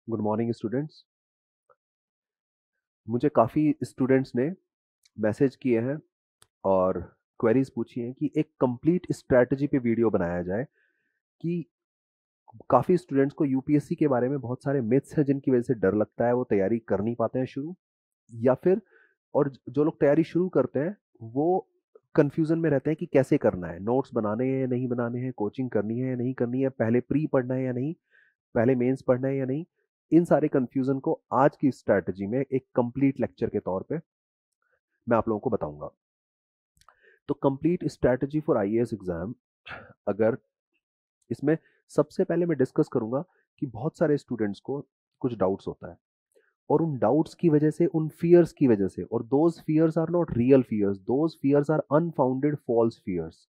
Good morning students. मुझे काफ़ी students ने मैसेज किए हैं और क्वेरीज पूछी हैं कि एक कंप्लीट स्ट्रैटेजी पे वीडियो बनाया जाए कि काफ़ी स्टूडेंट्स को यूपीएससी के बारे में बहुत सारे मिथ्स हैं जिनकी वजह से डर लगता है, वो तैयारी कर नहीं पाते हैं शुरू, या फिर और जो लोग तैयारी शुरू करते हैं वो कंफ्यूजन में रहते हैं कि कैसे करना है, नोट्स बनाने हैं या नहीं बनाने हैं, कोचिंग करनी है या नहीं करनी है, पहले प्री पढ़ना है या नहीं, पहले मेंस पढ़ना है या नहीं। इन सारे कंफ्यूजन को आज की स्ट्रैटेजी में एक कंप्लीट लेक्चर के तौर पे मैं आप लोगों को बताऊंगा। तो complete strategy for IAS exam, अगर इसमें सबसे पहले मैं डिस्कस करूंगा कि बहुत सारे स्टूडेंट्स को कुछ डाउट्स होता है और उन डाउट्स की वजह से, उन फियर्स की वजह से, और those fears are not real fears, those fears are unfounded false fears,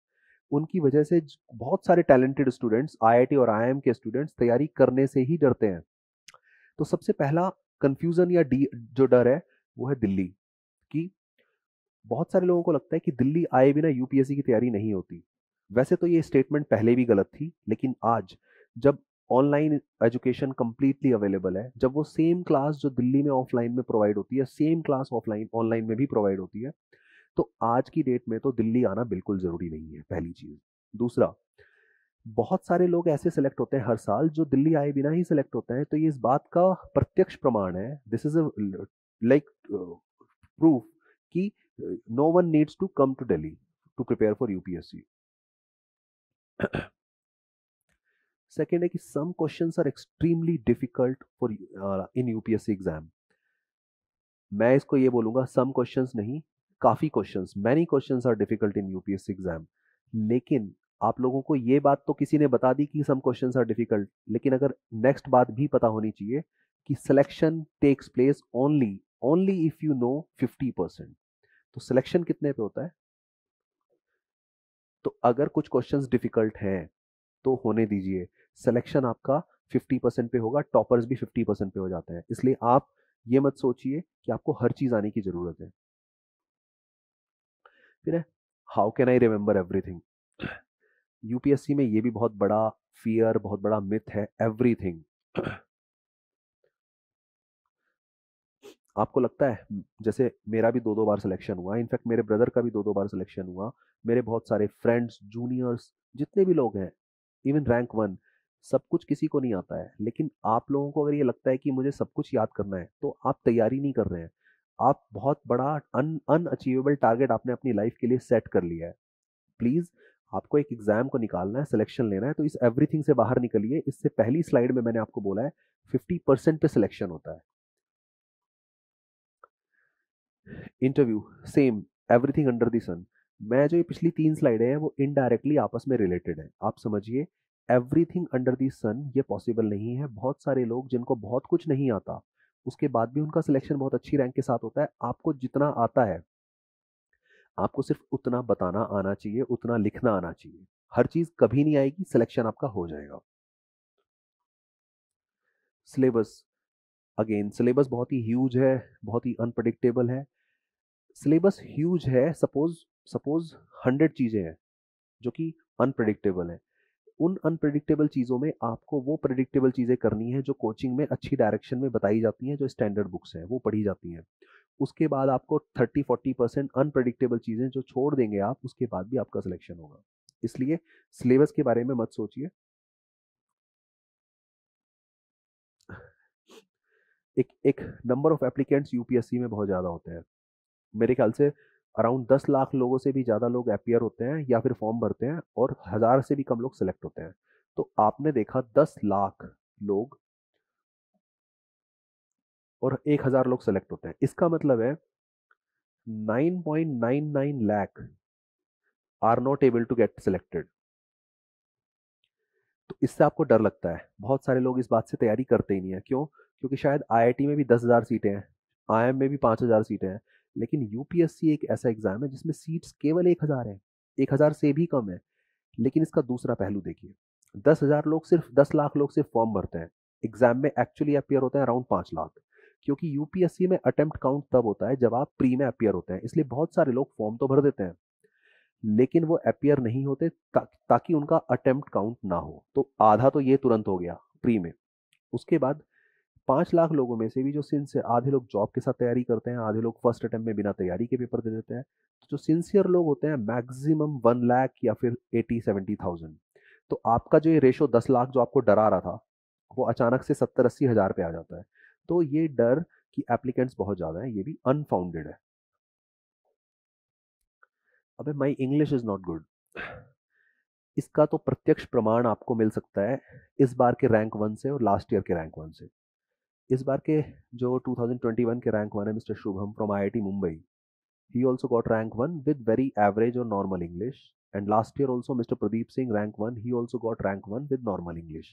उनकी वजह से बहुत सारे टैलेंटेड स्टूडेंट्स, आईआईटी और आईआईएम के स्टूडेंट्स तैयारी करने से ही डरते हैं। तो सबसे पहला कंफ्यूजन या जो डर है वो है दिल्ली की। बहुत सारे लोगों को लगता है कि दिल्ली आए बिना यूपीएससी की तैयारी नहीं होती। वैसे तो ये स्टेटमेंट पहले भी गलत थी, लेकिन आज जब ऑनलाइन एजुकेशन कंप्लीटली अवेलेबल है, जब वो सेम क्लास जो दिल्ली में ऑफलाइन में प्रोवाइड होती है, सेम क्लास ऑफलाइन ऑनलाइन में भी प्रोवाइड होती है, तो आज की डेट में तो दिल्ली आना बिल्कुल जरूरी नहीं है, पहली चीज। दूसरा, बहुत सारे लोग ऐसे सिलेक्ट होते हैं हर साल जो दिल्ली आए बिना ही सिलेक्ट होते हैं, तो ये इस बात का प्रत्यक्ष प्रमाण है, दिस इज लाइक प्रूफ कि no one needs to come to Delhi to prepare for UPSC. Second है कि some questions are extremely difficult for in UPSC exam. मैं इसको ये बोलूंगा, सम क्वेश्चंस नहीं, काफी questions, many questions are difficult in UPSC exam. लेकिन आप लोगों को ये बात तो किसी ने बता दी कि सम क्वेश्चंस आर डिफिकल्ट, लेकिन अगर नेक्स्ट बात भी पता होनी चाहिए कि selection takes place only only if you know 50%। तो सिलेक्शन कितने पे होता है? तो अगर कुछ क्वेश्चंस डिफिकल्ट हैं तो होने दीजिए, सिलेक्शन आपका 50% पे होगा, टॉपर्स भी 50% पे हो जाते हैं। इसलिए आप ये मत सोचिए कि आपको हर चीज आने की जरूरत है। फिर है, how can I remember everything. UPSC में ये भी बहुत बड़ा फियर, बहुत बड़ा मिथ है, एवरीथिंग। आपको लगता है, जैसे मेरा भी दो दो बार सिलेक्शन हुआ, इनफैक्ट मेरे ब्रदर का भी दो दो बार सिलेक्शन हुआ, मेरे बहुत सारे फ्रेंड्स, जूनियर्स, जितने भी लोग हैं, इवन रैंक वन, सब कुछ किसी को नहीं आता है। लेकिन आप लोगों को अगर ये लगता है कि मुझे सब कुछ याद करना है, तो आप तैयारी नहीं कर रहे हैं। आप बहुत बड़ा अनअचीवेबल टारगेट आपने अपनी लाइफ के लिए सेट कर लिया है। प्लीज, आपको एक एग्जाम को निकालना है, सिलेक्शन लेना है, तो इस एवरीथिंग से बाहर निकलिए। इससे पहली स्लाइड में मैंने आपको बोला है 50% पे सिलेक्शन होता है। Interview same, everything under the sun. मैं जो ये पिछली तीन स्लाइडें हैं वो इनडायरेक्टली आपस में रिलेटेड है, आप समझिए। एवरीथिंग अंडर द सन ये पॉसिबल नहीं है। बहुत सारे लोग जिनको बहुत कुछ नहीं आता, उसके बाद भी उनका सिलेक्शन बहुत अच्छी रैंक के साथ होता है। आपको जितना आता है, आपको सिर्फ उतना बताना आना चाहिए, उतना लिखना आना चाहिए। हर चीज कभी नहीं आएगी, सिलेक्शन आपका हो जाएगा। सिलेबस, अगेन सिलेबस बहुत ही ह्यूज है, बहुत ही अनप्रडिक्टेबल है। सिलेबस ह्यूज है, सपोज सपोज 100 चीजें हैं जो कि अनप्रडिक्टेबल है। उन अनप्रडिक्टेबल चीजों में आपको वो प्रिडिक्टेबल चीजें करनी है जो कोचिंग में अच्छी डायरेक्शन में बताई जाती हैं, जो स्टैंडर्ड बुक्स हैं वो पढ़ी जाती हैं। उसके बाद आपको 30-40% अनप्रडिक्टेबल चीजें जो छोड़ देंगे आप, उसके बाद भी आपका सिलेक्शन होगा। इसलिए सिलेबस के बारे में मत सोचिए। एक एक नंबर ऑफ एप्लीकेंट्स यूपीएससी में बहुत ज़्यादा होते हैं। मेरे ख्याल से अराउंड 10 लाख लोगों से भी ज़्यादा लोग अपियर होते हैं या फिर फॉर्म भरते हैं, और 1,000 से भी कम लोग सिलेक्ट होते हैं। तो आपने देखा 10 लाख लोग और 1,000 लोग सेलेक्ट होते हैं, इसका मतलब है 9.99 lakh are not able to get selected. तो इससे आपको डर लगता है। बहुत सारे लोग इस बात से तैयारी करते ही नहीं है। क्यों? क्योंकि शायद आईआईटी में भी 10,000 सीटें हैं, आईएम में भी 5,000 सीटें हैं, लेकिन यूपीएससी एक ऐसा एग्जाम है जिसमें सीट्स केवल 1,000 है, 1,000 से भी कम है। लेकिन इसका दूसरा पहलू देखिए, 10,000 लोग, सिर्फ 10 लाख लोग सिर्फ फॉर्म भरते हैं, एग्जाम में एक्चुअली अपियर होते हैं अराउंड 5 लाख। क्योंकि यूपीएससी में अटेम्प्ट काउंट तब होता है जब आप प्री में अपियर होते हैं, इसलिए बहुत सारे लोग फॉर्म तो भर देते हैं लेकिन वो अपियर नहीं होते ताकि उनका अटेम्प्ट काउंट ना हो। तो आधा तो ये तुरंत हो गया प्री में। उसके बाद 5 लाख लोगों में से भी जो सिंसियर, आधे लोग जॉब के साथ तैयारी करते हैं, आधे लोग फर्स्ट अटेम्प्ट में बिना तैयारी के पेपर दे देते हैं। तो जो सिंसियर लोग होते हैं मैक्सिमम 1 लाख या फिर 80-70 थाउजेंड। तो आपका जो ये रेशो 10 लाख जो आपको डरा रहा था, वो अचानक से 70-80 हज़ार पे आ जाता है। तो ये डर कि एप्लीकेंट्स बहुत ज़्यादा हैं, ये भी अनफाउंडेड है। अबे my English is not good, इसका तो प्रत्यक्ष प्रमाण आपको मिल सकता है इस बार के रैंक 1 से और लास्ट ईयर के रैंक 1 से। इस बार के जो 2021 के रैंक 1 है mister Shubham from IIT Mumbai, he also got rank 1 with very average or normal English, and last year also Mr. Pradeep Singh rank 1, he also got rank 1 with normal English.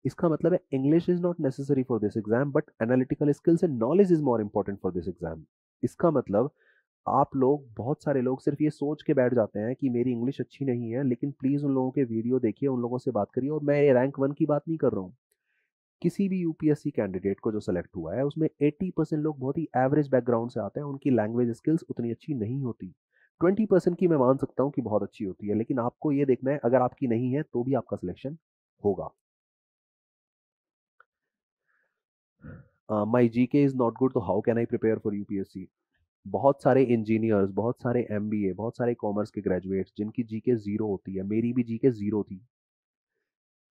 इसका मतलब है English is not necessary for this exam but analytical skills and knowledge is more important for this exam. इसका मतलब आप लोग, बहुत सारे लोग सिर्फ ये सोच के बैठ जाते हैं कि मेरी इंग्लिश अच्छी नहीं है, लेकिन प्लीज उन लोगों के वीडियो देखिए, उन लोगों से बात करिए। और मैं रैंक 1 की बात नहीं कर रहा हूँ, किसी भी यूपीएससी कैंडिडेट को जो सेलेक्ट हुआ है उसमें 80% लोग बहुत ही एवरेज बैकग्राउंड से आते हैं, उनकी लैंग्वेज स्किल्स उतनी अच्छी नहीं होती। 20% की मैं मान सकता हूँ कि बहुत अच्छी होती है, लेकिन आपको ये देखना है अगर आपकी नहीं है तो भी आपका सिलेक्शन होगा। माई जी के इज नॉट गुड, तो how can I prepare for UPSC? बहुत सारे इंजीनियर्स, बहुत सारे एमबीए, बहुत सारे कॉमर्स के ग्रेजुएट्स जिनकी जीके जीरो होती है, मेरी भी जीके जीरो थी।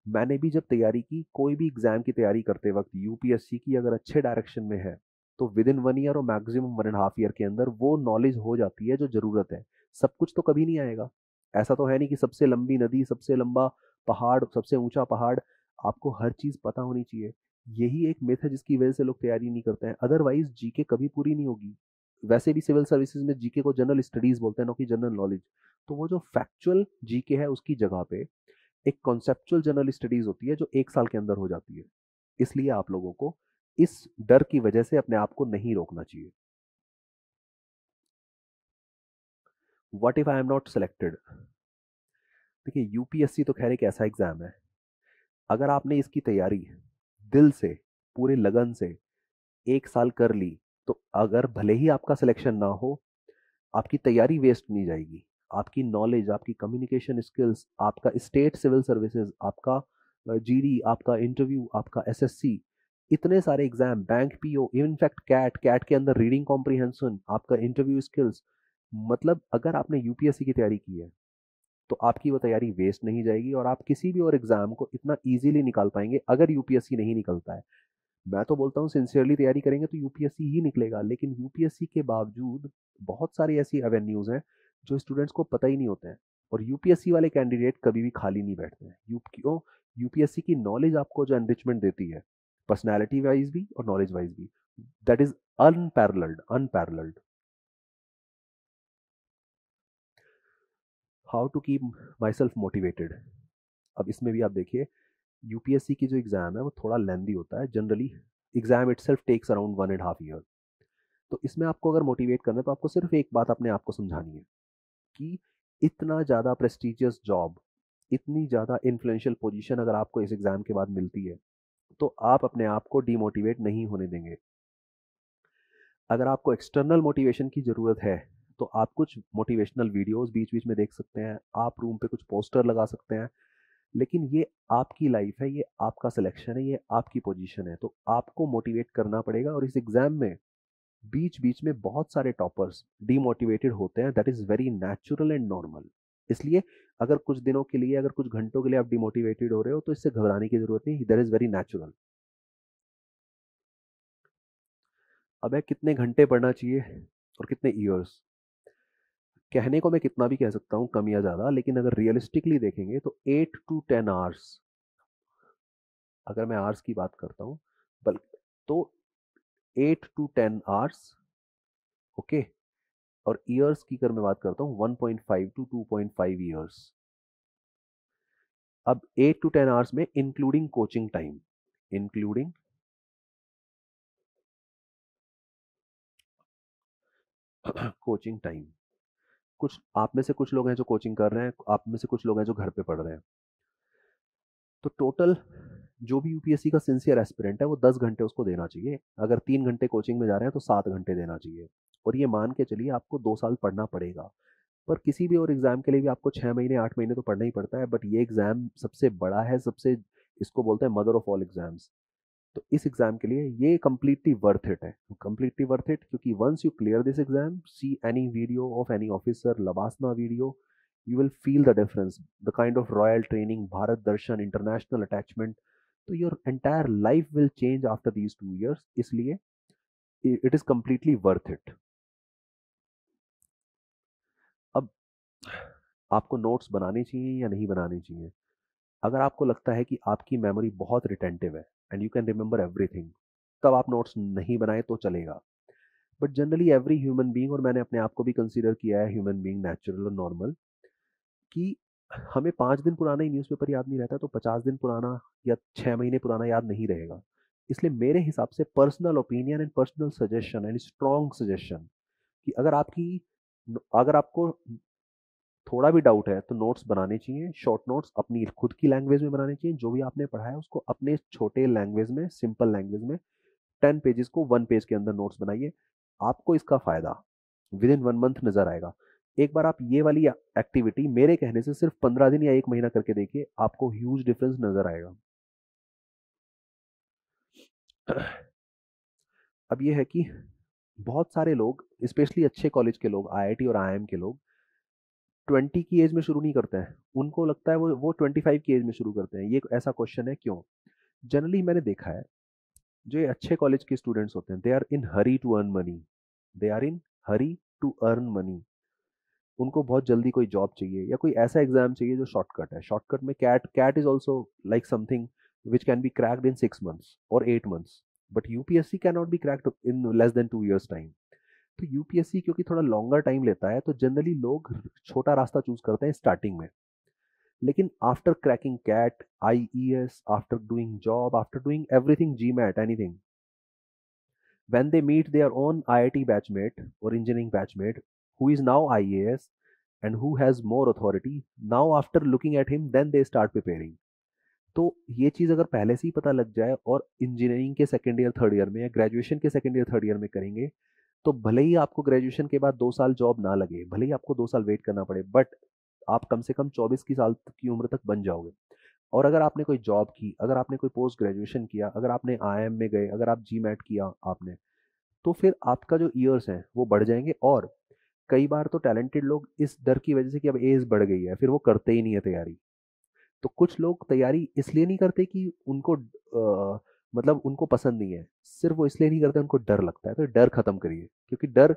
मैंने भी जब तैयारी की, कोई भी एग्जाम की तैयारी करते वक्त यूपीएससी की अगर अच्छे डायरेक्शन में है तो विद इन 1 ईयर और मैक्सिमम 1.5 ईयर के अंदर वो नॉलेज हो जाती है जो जरूरत है। सब कुछ तो कभी नहीं आएगा। ऐसा तो है नहीं कि सबसे लंबी नदी, सबसे लंबा पहाड़, सबसे ऊंचा पहाड़, आपको हर चीज पता होनी चाहिए। यही एक मिथ है जिसकी वजह से लोग तैयारी नहीं करते हैं, अदरवाइज जीके कभी पूरी नहीं होगी। वैसे भी सिविल सर्विसेज में जीके को जनरल स्टडीज बोलते हैं, ना कि जनरल नॉलेज। तो वो जो फैक्चुअल जीके है उसकी जगह पे एक कॉन्सेप्चुअल जर्नल स्टडीज होती है जो 1 साल के अंदर हो जाती है। इसलिए आप लोगों को इस डर की वजह से अपने आप को नहीं रोकना चाहिए। What if I am not selected? देखिए, यूपीएससी तो खैर एक ऐसा एग्जाम है, अगर आपने इसकी तैयारी दिल से, पूरे लगन से 1 साल कर ली, तो अगर भले ही आपका सिलेक्शन ना हो, आपकी तैयारी वेस्ट नहीं जाएगी। आपकी नॉलेज, आपकी कम्युनिकेशन स्किल्स, आपका स्टेट सिविल सर्विसेज, आपका जीडी, आपका इंटरव्यू, आपका एसएससी, इतने सारे exam, bank PO, in fact CAT, CAT के अंदर रीडिंग कॉम्प्रिहेंशन, आपका इंटरव्यू स्किल्स, मतलब अगर आपने यूपीएससी की तैयारी की है तो आपकी वो तैयारी वेस्ट नहीं जाएगी और आप किसी भी और एग्जाम को इतना इजीली निकाल पाएंगे। अगर यूपीएससी नहीं निकलता है, मैं तो बोलता हूँ सिंसियरली तैयारी करेंगे तो यूपीएससी ही निकलेगा, लेकिन यूपीएससी के बावजूद बहुत सारी ऐसी एवेन्यूज हैं जो स्टूडेंट्स को पता ही नहीं होते हैं। और यूपीएससी वाले कैंडिडेट कभी भी खाली नहीं बैठते हैं। क्यों? यूपीएससी की नॉलेज आपको जो एनरिचमेंट देती है, पर्सनैलिटी वाइज भी और नॉलेज वाइज भी, that is unparalleled, unparalleled. How to keep myself motivated? अब इसमें भी आप देखिए, यूपीएससी की जो एग्ज़ाम है वो थोड़ा लेंदी होता है generally. Exam itself takes around 1.5 year. तो इसमें आपको अगर मोटिवेट करना है तो आपको सिर्फ एक बात अपने आप को समझानी है कि इतना ज़्यादा प्रेस्टिजियस जॉब, इतनी ज़्यादा इन्फ्लुएंशियल पोजीशन अगर आपको इस एग्ज़ाम के बाद मिलती है तो आप अपने आप को डीमोटिवेट नहीं होने देंगे। अगर आपको एक्सटर्नल मोटिवेशन की ज़रूरत है तो आप कुछ मोटिवेशनल वीडियोस बीच बीच में देख सकते हैं, आप रूम पे कुछ पोस्टर लगा सकते हैं, लेकिन ये आपकी लाइफ है, ये आपका सिलेक्शन है, ये आपकी पोजीशन है, तो आपको मोटिवेट करना पड़ेगा। और इस एग्ज़ाम में बीच बीच में बहुत सारे टॉपर्स डीमोटिवेटेड होते हैं, that is very natural and normal. इसलिए अगर कुछ दिनों के लिए, अगर कुछ घंटों के लिए आप डिमोटिवेटेड हो रहे हो तो इससे घबराने की जरूरत नहीं, दैट इज़ वेरी नेचुरल। अब है कितने घंटे पढ़ना चाहिए और कितने ईयर्स? कहने को मैं कितना भी कह सकता हूँ, कम या ज़्यादा, लेकिन अगर रियलिस्टिकली देखेंगे तो 8 to 10 आवर्स, अगर मैं आवर्स की बात करता हूँ, बल तो 8 to 10 आवर्स, ओके। और ईयर्स की अगर मैं बात करता हूँ 1.5 to 2.5 ईयर्स। अब 8 to 10 आवर्स में including coaching time, including coaching time. कुछ आप में से कुछ लोग हैं जो कोचिंग कर रहे हैं, आप में से कुछ लोग हैं जो घर पे पढ़ रहे हैं, तो टोटल जो भी यूपीएससी का सिंसियर एस्पिरेंट है वो 10 घंटे उसको देना चाहिए। अगर 3 घंटे कोचिंग में जा रहे हैं तो 7 घंटे देना चाहिए। और ये मान के चलिए आपको 2 साल पढ़ना पड़ेगा। पर किसी भी और एग्जाम के लिए भी आपको 6 महीने 8 महीने तो पढ़ना ही पड़ता है, बट ये एग्जाम सबसे बड़ा है, सबसे, इसको बोलते हैं मदर ऑफ ऑल एग्जाम्स। तो इस एग्जाम के लिए ये कंप्लीटली वर्थ इट है, कंप्लीटली वर्थ इट, क्योंकि once you clear this exam, see any video of any officer, LBSNAA video, you will feel the difference, the kind of royal training, Bharat Darshan, international attachment, तो your entire life will change after these 2 years, इसलिए it is completely worth it. अब आपको notes बनाने चाहिए या नहीं बनाने चाहिए? अगर आपको लगता है कि आपकी मेमोरी बहुत रिटेंटिव है and you can remember everything, तब आप नोट्स नहीं बनाए तो चलेगा। But generally every human being, और मैंने अपने आप को भी कंसीडर किया है ह्यूमन बीइंग नेचुरल और नॉर्मल, कि हमें 5 दिन पुराना ही न्यूज़पेपर याद नहीं रहता तो 50 दिन पुराना या 6 महीने पुराना याद नहीं रहेगा। इसलिए मेरे हिसाब से personal opinion and personal suggestion and strong suggestion, कि अगर आपको थोड़ा भी डाउट है तो नोट्स बनाने चाहिए, शॉर्ट नोट्स अपनी खुद की लैंग्वेज में बनाने चाहिए, जो भी आपने पढ़ा है उसको अपने छोटे लैंग्वेज में, सिंपल लैंग्वेज में 10 पेजेस को 1 पेज के अंदर नोट्स बनाइए। आपको इसका फायदा विद इन 1 मंथ नजर आएगा। एक बार आप ये वाली एक्टिविटी मेरे कहने से सिर्फ 15 दिन या 1 महीना करके देखिए, आपको ह्यूज डिफरेंस नजर आएगा। अब ये है कि बहुत सारे लोग, स्पेशली अच्छे कॉलेज के लोग, आईआईटी और आईआईएम के लोग 20 की एज में शुरू नहीं करते हैं, उनको लगता है वो 25 की एज में शुरू करते हैं। ये ऐसा क्वेश्चन है क्यों? जनरली मैंने देखा है, जो ये अच्छे कॉलेज के स्टूडेंट्स होते हैं, they are in hurry to earn money, they are in hurry to earn money. उनको बहुत जल्दी कोई जॉब चाहिए या कोई ऐसा एग्जाम चाहिए जो शॉर्टकट है। शॉर्टकट में CAT is also like something which can be cracked in 6 months और 8 months, but UPSC can not be cracked in less than 2 years time. तो यूपीएससी क्योंकि थोड़ा लॉन्गर टाइम लेता है, तो जनरली लोग छोटा रास्ता चूज करते हैं स्टार्टिंग में। लेकिन after cracking CAT, IES, after doing job, after doing everything, GMAT, anything, when they meet their own IIT batchmate or engineering batchmate who is now IAS and who has more authority, now after looking at him, then they start preparing. तो ये चीज़ अगर पहले से ही पता लग जाए और engineering के सेकेंड ईयर थर्ड ईयर में या ग्रेजुएशन के सेकेंड ईयर थर्ड ईयर में करेंगे, तो भले ही आपको ग्रेजुएशन के बाद 2 साल जॉब ना लगे, भले ही आपको 2 साल वेट करना पड़े, बट आप कम से कम 24 की साल की उम्र तक बन जाओगे। और अगर आपने कोई जॉब की, अगर आपने कोई पोस्ट ग्रेजुएशन किया, अगर आपने आईएम में गए, अगर आप जी मैट किया आपने, तो फिर आपका जो ईयर्स हैं वो बढ़ जाएंगे। और कई बार तो टैलेंटेड लोग इस डर की वजह से कि अब एज बढ़ गई है, फिर वो करते ही नहीं है तैयारी। तो कुछ लोग तैयारी इसलिए नहीं करते कि उनको मतलब उनको पसंद नहीं है, सिर्फ वो इसलिए नहीं करते, उनको डर लगता है। तो डर खत्म करिए, क्योंकि डर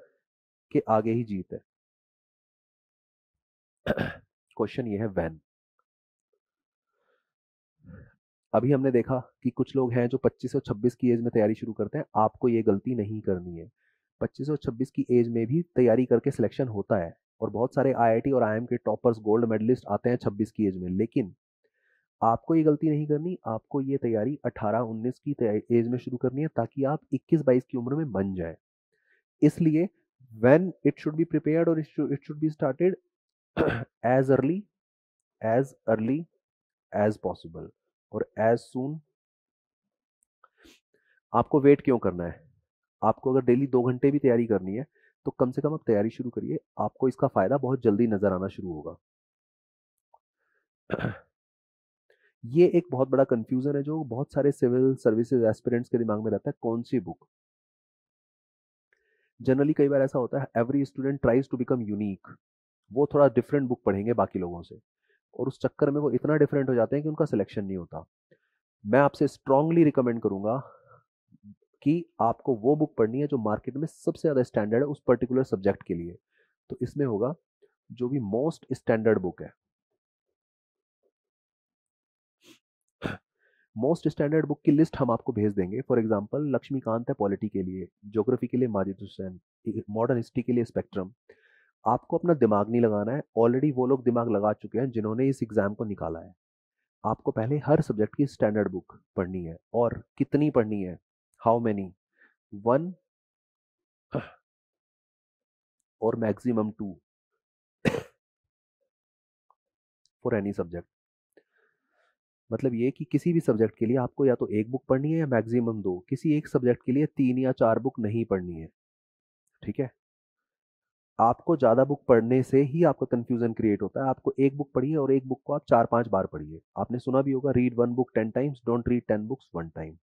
के आगे ही जीत है। क्वेश्चन ये है व्हेन। अभी हमने देखा कि कुछ लोग हैं जो 25 और 26 की एज में तैयारी शुरू करते हैं। आपको ये गलती नहीं करनी है। 25 और 26 की एज में भी तैयारी करके सिलेक्शन होता है, और बहुत सारे आईआईटी और आईएम के टॉपर्स, गोल्ड मेडलिस्ट आते हैं 26 की एज में। लेकिन आपको ये गलती नहीं करनी, आपको ये तैयारी 18-19 की एज में शुरू करनी है, ताकि आप 21-22 की उम्र में बन जाए। इसलिए when it should be prepared, और it should be started as early as early as possible और एज सून। आपको वेट क्यों करना है? आपको अगर डेली 2 घंटे भी तैयारी करनी है, तो कम से कम आप तैयारी शुरू करिए, आपको इसका फायदा बहुत जल्दी नजर आना शुरू होगा। ये एक बहुत बड़ा कंफ्यूजन है जो बहुत सारे सिविल सर्विसेज एस्पिरेंट्स के दिमाग में रहता है, कौन सी बुक। जनरली कई बार ऐसा होता है, every student tries to become unique, वो थोड़ा डिफरेंट बुक पढ़ेंगे बाकी लोगों से, और उस चक्कर में वो इतना डिफरेंट हो जाते हैं कि उनका सिलेक्शन नहीं होता। मैं आपसे स्ट्रांगली रिकमेंड करूंगा कि आपको वो बुक पढ़नी है जो मार्केट में सबसे ज़्यादा स्टैंडर्ड है उस पर्टिकुलर सब्जेक्ट के लिए। तो इसमें होगा जो भी मोस्ट स्टैंडर्ड बुक है। मोस्ट स्टैंडर्ड बुक की लिस्ट हम आपको भेज देंगे। फॉर एग्जांपल, लक्ष्मीकांत है पॉलिटी के लिए, ज्योग्राफी के लिए माजिद हुसैन, मॉडर्न हिस्ट्री के लिए स्पेक्ट्रम। आपको अपना दिमाग नहीं लगाना है, ऑलरेडी वो लोग दिमाग लगा चुके हैं जिन्होंने इस एग्जाम को निकाला है। आपको पहले हर सब्जेक्ट की स्टैंडर्ड बुक पढ़नी है। और कितनी पढ़नी है? How many? 1 और मैक्सिमम 2 फॉर एनी सब्जेक्ट। मतलब ये कि किसी भी सब्जेक्ट के लिए आपको या तो एक बुक पढ़नी है या मैक्सिमम 2। किसी एक सब्जेक्ट के लिए 3 या 4 बुक नहीं पढ़नी है। ठीक है? आपको ज़्यादा बुक पढ़ने से ही आपका कंफ्यूजन क्रिएट होता है। आपको एक बुक पढ़िए और एक बुक को आप 4-5 बार पढ़िए। आपने सुना भी होगा, read 1 book 10 times, don't read 10 books 1 time.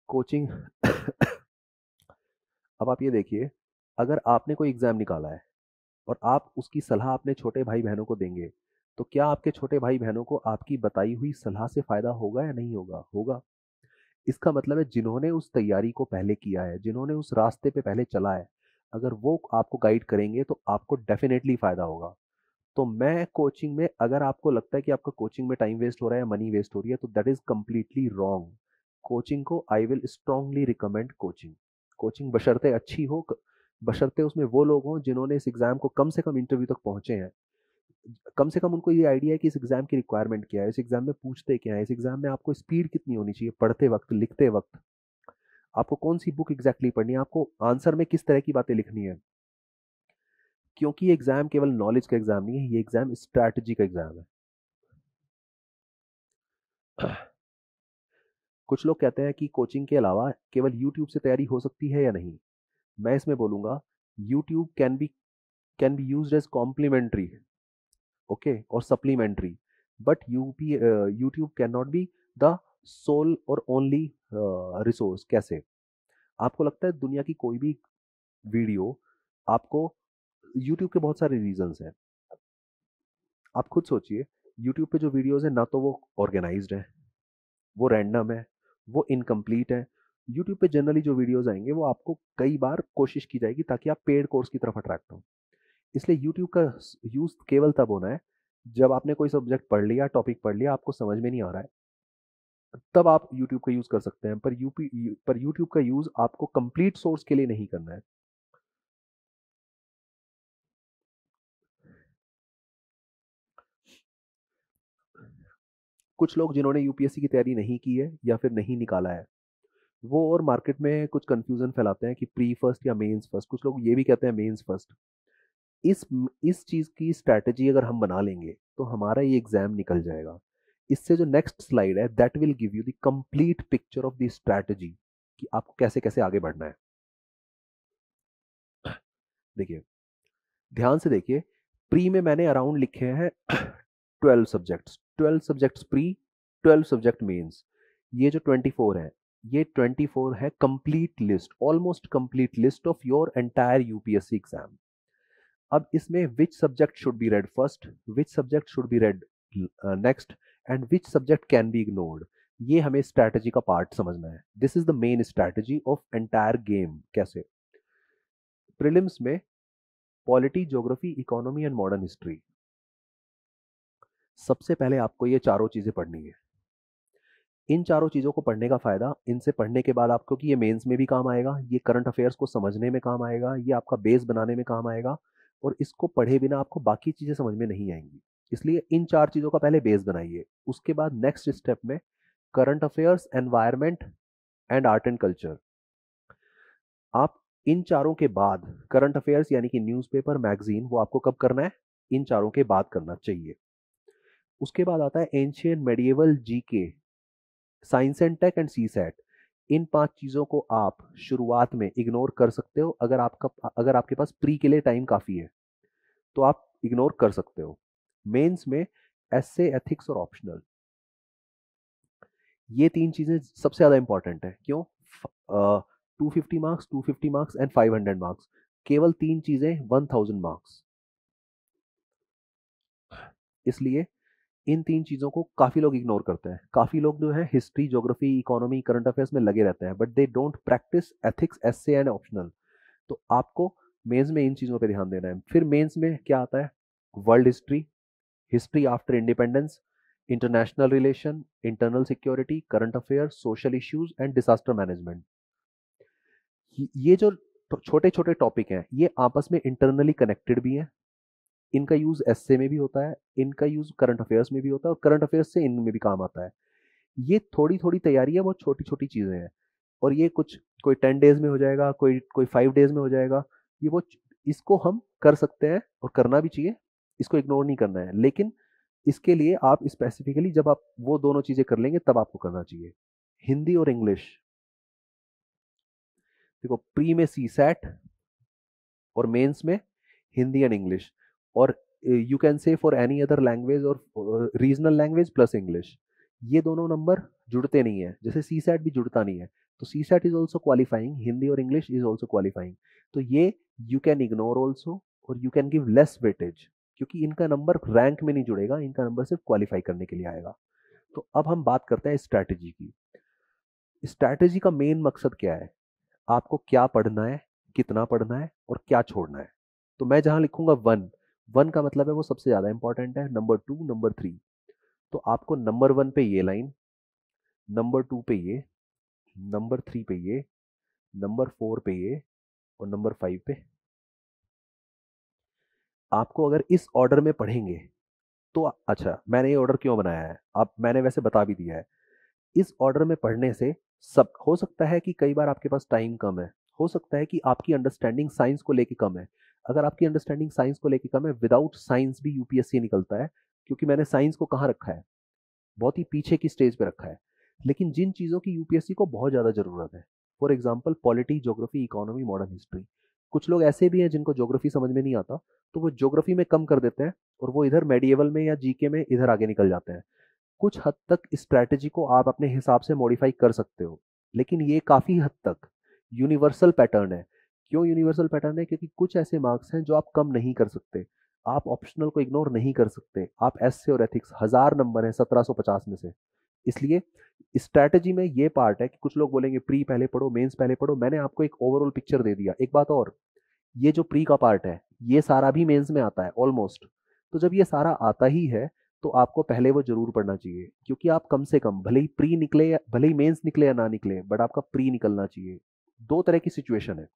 Coaching. अब आप ये देखिए, अगर आपने कोई एग्जाम निकाला है और आप उसकी सलाह अपने छोटे भाई बहनों को देंगे, तो क्या आपके छोटे भाई बहनों को आपकी बताई हुई सलाह से फायदा होगा या नहीं होगा? होगा। इसका मतलब है जिन्होंने उस तैयारी को पहले किया है, जिन्होंने उस रास्ते पे पहले चला है, अगर वो आपको गाइड करेंगे तो आपको डेफिनेटली फायदा होगा। तो मैं कोचिंग में, अगर आपको लगता है कि आपका कोचिंग में टाइम वेस्ट हो रहा है या मनी वेस्ट हो रही है, तो that is completely wrong. Coaching को I will strongly recommend coaching. Coaching बशर्ते अच्छी हो, बशर्ते उसमें वो लोग हों जिन्होंने इस एग्जाम को कम से कम इंटरव्यू तक पहुंचे हैं, कम से कम उनको ये आइडिया है कि इस एग्जाम की रिक्वायरमेंट क्या है, इस एग्जाम में पूछते क्या है, इस एग्जाम में आपको स्पीड कितनी होनी चाहिए पढ़ते वक्त, लिखते वक्त, आपको कौन सी बुक एग्जैक्टली पढ़नी है, आपको आंसर में किस तरह की बातें लिखनी है। क्योंकि ये एग्जाम केवल नॉलेज का एग्जाम नहीं है, ये एग्जाम स्ट्रैटेजी का एग्जाम है। कुछ लोग कहते हैं कि कोचिंग के अलावा केवल यूट्यूब से तैयारी हो सकती है या नहीं। मैं इसमें बोलूंगा, YouTube can be used as complementary, okay, और supplementary, but YouTube can not be the sole और ओनली रिसोर्स। कैसे? आपको लगता है दुनिया की कोई भी वीडियो आपको, यूट्यूब के बहुत सारे रीजंस हैं, आप खुद सोचिए, यूट्यूब पे जो वीडियोस है ना तो वो ऑर्गेनाइज्ड है, वो रैंडम है, वो इनकम्प्लीट है। यूट्यूब पे जनरली जो वीडियोस आएंगे वो आपको कई बार कोशिश की जाएगी ताकि आप पेड कोर्स की तरफ अट्रैक्ट हो। इसलिए यूट्यूब का यूज केवल तब होना है जब आपने कोई सब्जेक्ट पढ़ लिया, टॉपिक पढ़ लिया, आपको समझ में नहीं आ रहा है, तब आप यूट्यूब का यूज कर सकते हैं। पर यूट्यूब का यूज आपको कंप्लीट सोर्स के लिए नहीं करना है। कुछ लोग जिन्होंने यूपीएससी की तैयारी नहीं की है या फिर नहीं निकाला है, वो और मार्केट में कुछ कंफ्यूजन फैलाते हैं कि प्री फर्स्ट या मेंस फर्स्ट, कुछ लोग ये भी कहते हैं मेंस फर्स्ट। इस इस चीज की स्ट्रैटेजी अगर हम बना लेंगे तो हमारा ये एग्जाम निकल जाएगा। इससे जो नेक्स्ट स्लाइड है that will give you the complete picture of the strategy कि आपको कैसे कैसे आगे बढ़ना है। देखिए, ध्यान से देखिए, प्री में मैंने अराउंड लिखे हैं 12 subjects, 12 subjects pre, 12 subject mains. ये जो 24 है, ये 24 है complete list, almost complete list of your entire UPSC exam. अब इसमें which subject should be read first, which subject should be read next, and which subject can be ignored, ये हमें strategy का पार्ट समझना है। This is the main strategy of entire game. कैसे? Prelims में polity, geography, economy and modern history, सबसे पहले आपको ये चारों चीजें पढ़नी है। इन चारों चीजों को पढ़ने का फायदा, इनसे पढ़ने के बाद आपको, कि ये मेंस में भी काम आएगा, ये करंट अफेयर्स को समझने में काम आएगा, ये आपका बेस बनाने में काम आएगा, और इसको पढ़े बिना आपको बाकी चीजें समझ में नहीं आएंगी। इसलिए इन चार चीजों का पहले बेस बनाइए। उसके बाद नेक्स्ट स्टेप में current affairs, environment and art and culture. आप इन चारों के बाद करंट अफेयर्स यानी कि न्यूज़पेपर, मैगजीन, वो आपको कब करना है? इन चारों के बाद करना चाहिए। उसके बाद आता है ancient, medieval, GK, science and tech and CSAT. इन पांच चीजों को आप शुरुआत में इग्नोर कर सकते हो, अगर आपके पास प्री के लिए टाइम काफी है तो आप इग्नोर कर सकते हो। मेंस में एसे, एथिक्स और ऑप्शनल, ये तीन चीजें सबसे ज्यादा इंपॉर्टेंट है। क्यों? 250 मार्क्स, 250 मार्क्स एंड 500 मार्क्स, केवल तीन चीजें 1000 मार्क्स। इसलिए इन तीन चीजों को काफी लोग इग्नोर करते हैं। काफी लोग जो है history, geography, economy, current affairs में लगे रहते हैं, but they don't practice ethics, essay and optional. तो आपको मेंस में इन चीजों पे ध्यान देना है। फिर मेंस में क्या आता है? World history, history after independence, international relation, internal security, current affairs, social issues and disaster management. ये जो छोटे छोटे टॉपिक हैं, ये आपस में इंटरनली कनेक्टेड भी हैं। इनका यूज एसए में भी होता है, इनका यूज करंट अफेयर्स में भी होता है, और करंट अफेयर्स से इनमें भी काम आता है। ये थोड़ी थोड़ी तैयारी है, बहुत छोटी छोटी चीजें हैं, और ये कुछ, कोई 10 डेज में हो जाएगा, कोई कोई 5 डेज में हो जाएगा। ये वो, इसको हम कर सकते हैं और करना भी चाहिए, इसको इग्नोर नहीं करना है। लेकिन इसके लिए आप स्पेसिफिकली जब आप वो दोनों चीजें कर लेंगे तब आपको करना चाहिए। हिंदी और इंग्लिश, देखो, प्री में सी सेट और मेंस में हिंदी एंड इंग्लिश, और you can say for any other language और रीजनल लैंग्वेज प्लस इंग्लिश। ये दोनों नंबर जुड़ते नहीं है, जैसे सी सैट भी जुड़ता नहीं है, तो CSAT is also qualifying, Hindi और इंग्लिश इज ऑल्सो क्वालिफाइंग। तो ये यू कैन इग्नोर ऑल्सो, और you can give less weightage, क्योंकि इनका नंबर रैंक में नहीं जुड़ेगा, इनका नंबर सिर्फ क्वालिफाई करने के लिए आएगा। तो अब हम बात करते हैं स्ट्रैटेजी की। स्ट्रैटेजी का मेन मकसद क्या है, आपको क्या पढ़ना है, कितना पढ़ना है और क्या छोड़ना है। तो मैं जहां लिखूंगा वन, वन का मतलब है वो सबसे ज्यादा इंपॉर्टेंट है, नंबर टू, नंबर थ्री। तो आपको नंबर वन पे ये लाइन, नंबर टू पे ये, नंबर थ्री पे ये, नंबर फोर पे ये, और नंबर फाइव पे। आपको अगर इस ऑर्डर में पढ़ेंगे तो अच्छा, मैंने ये ऑर्डर क्यों बनाया है, अब मैंने वैसे बता भी दिया है। इस ऑर्डर में पढ़ने से सब हो सकता है कि कई बार आपके पास टाइम कम है, हो सकता है कि आपकी अंडरस्टैंडिंग साइंस को लेके कम है। अगर आपकी अंडरस्टैंडिंग साइंस को लेके कम है, विदाउट साइंस भी यूपीएससी निकलता है, क्योंकि मैंने साइंस को कहाँ रखा है, बहुत ही पीछे की स्टेज पे रखा है। लेकिन जिन चीज़ों की यूपीएससी को बहुत ज़्यादा ज़रूरत है, for example polity, geography, economy, modern history. कुछ लोग ऐसे भी हैं जिनको ज्योग्राफी समझ में नहीं आता, तो वो ज्योग्राफी में कम कर देते हैं और वो इधर मेडिएवल में या जीके में इधर आगे निकल जाते हैं। कुछ हद तक स्ट्रैटेजी को आप अपने हिसाब से मॉडिफाई कर सकते हो, लेकिन ये काफ़ी हद तक यूनिवर्सल पैटर्न है। क्यों यूनिवर्सल पैटर्न है, क्योंकि कुछ ऐसे मार्क्स हैं जो आप कम नहीं कर सकते, आप ऑप्शनल को इग्नोर नहीं कर सकते। आप एस से और एथिक्स 1000 नंबर है 1750 में से, इसलिए स्ट्रैटेजी में ये पार्ट है कि कुछ लोग बोलेंगे प्री पहले पढ़ो, मेंस पहले पढ़ो। मैंने आपको एक ओवरऑल पिक्चर दे दिया। एक बात और, ये जो प्री का पार्ट है ये सारा भी मेंस में आता है ऑलमोस्ट। तो जब ये सारा आता ही है तो आपको पहले वो जरूर पढ़ना चाहिए, क्योंकि आप कम से कम, भले ही प्री निकले या भले ही मेंस निकले या ना निकले, बट आपका प्री निकलना चाहिए। दो तरह की सिचुएशन है,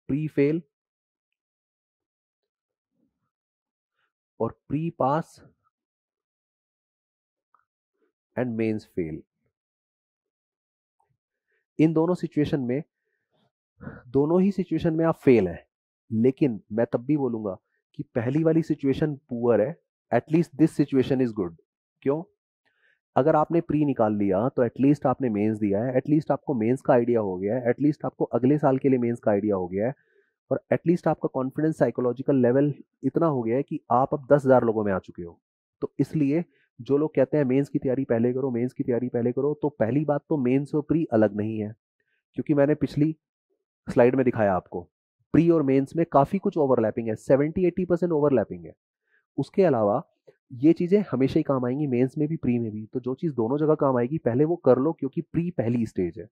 प्री फेल और pre pass and mains fail. इन दोनों सिचुएशन में, दोनों ही सिचुएशन में आप फेल हैं, लेकिन मैं तब भी बोलूंगा कि पहली वाली सिचुएशन पुअर है, at least this situation is good. क्यों? अगर आपने प्री निकाल लिया तो एटलीस्ट आपने मेंस दिया है, एटलीस्ट आपको मेंस का आइडिया हो गया है, एटलीस्ट आपको अगले साल के लिए मेंस का आइडिया हो गया है, और एटलीस्ट आपका कॉन्फिडेंस साइकोलॉजिकल लेवल इतना हो गया है कि आप अब 10,000 लोगों में आ चुके हो। तो इसलिए जो लोग कहते हैं मेंस की तैयारी पहले करो, मेंस की तैयारी पहले करो, तो पहली बात तो मेंस और प्री अलग नहीं है, क्योंकि मैंने पिछली स्लाइड में दिखाया आपको, प्री और मेंस में काफी कुछ ओवरलैपिंग है, 70-80% ओवरलैपिंग है। उसके अलावा ये चीजें हमेशा ही काम आएंगी, मेंस में भी प्री में भी। तो जो चीज दोनों जगह काम आएगी पहले वो कर लो, क्योंकि प्री पहली स्टेज है।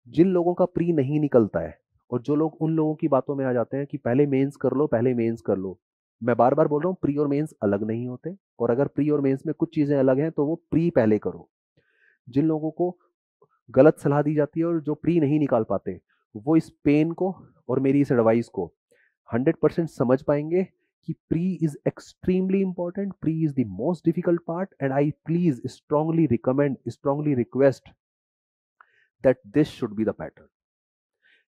जिन लोगों का प्री नहीं निकलता है और जो लोग उन लोगों की बातों में आ जाते हैं कि पहले मेंस कर लो, पहले मेंस कर लो, मैं बार बार बोल रहा हूँ प्री और मेंस अलग नहीं होते, और अगर प्री और मेंस में कुछ चीजें अलग हैं तो वो प्री पहले करो। जिन लोगों को गलत सलाह दी जाती है और जो प्री नहीं निकाल पाते, वो इस पेन को और मेरी इस एडवाइस को 100% समझ पाएंगे कि pre is extremely important, pre is the most difficult part, and I please strongly recommend, strongly request that this should be the pattern.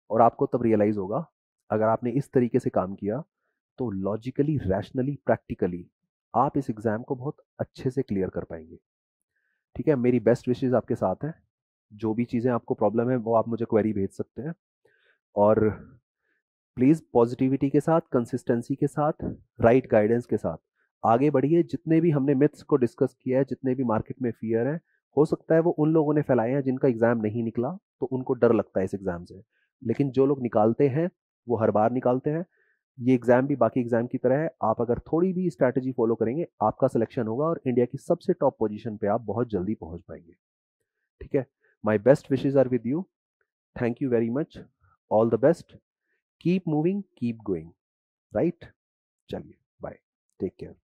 और आपको तब रियलाइज होगा, अगर आपने इस तरीके से काम किया, तो लॉजिकली, रैशनली, प्रैक्टिकली आप इस एग्जाम को बहुत अच्छे से क्लियर कर पाएंगे। ठीक है, मेरी बेस्ट विशेज आपके साथ है। जो भी चीज़ें आपको प्रॉब्लम है वो आप मुझे क्वेरी भेज सकते हैं, और प्लीज़ पॉजिटिविटी के साथ, कंसिस्टेंसी के साथ, राइट गाइडेंस के साथ आगे बढ़िए। जितने भी हमने मिथ्स को डिस्कस किया है, जितने भी मार्केट में फियर है, हो सकता है वो उन लोगों ने फैलाए हैं जिनका एग्जाम नहीं निकला, तो उनको डर लगता है इस एग्जाम से। लेकिन जो लोग निकालते हैं वो हर बार निकालते हैं। ये एग्जाम भी बाकी एग्जाम की तरह है, आप अगर थोड़ी भी स्ट्रैटेजी फॉलो करेंगे आपका सिलेक्शन होगा और इंडिया की सबसे टॉप पोजीशन पे आप बहुत जल्दी पहुंच पाएंगे। ठीक है, my best wishes are with you. Thank you very much, all the best, keep moving, keep going, right? चलिए, बाय, टेक केयर।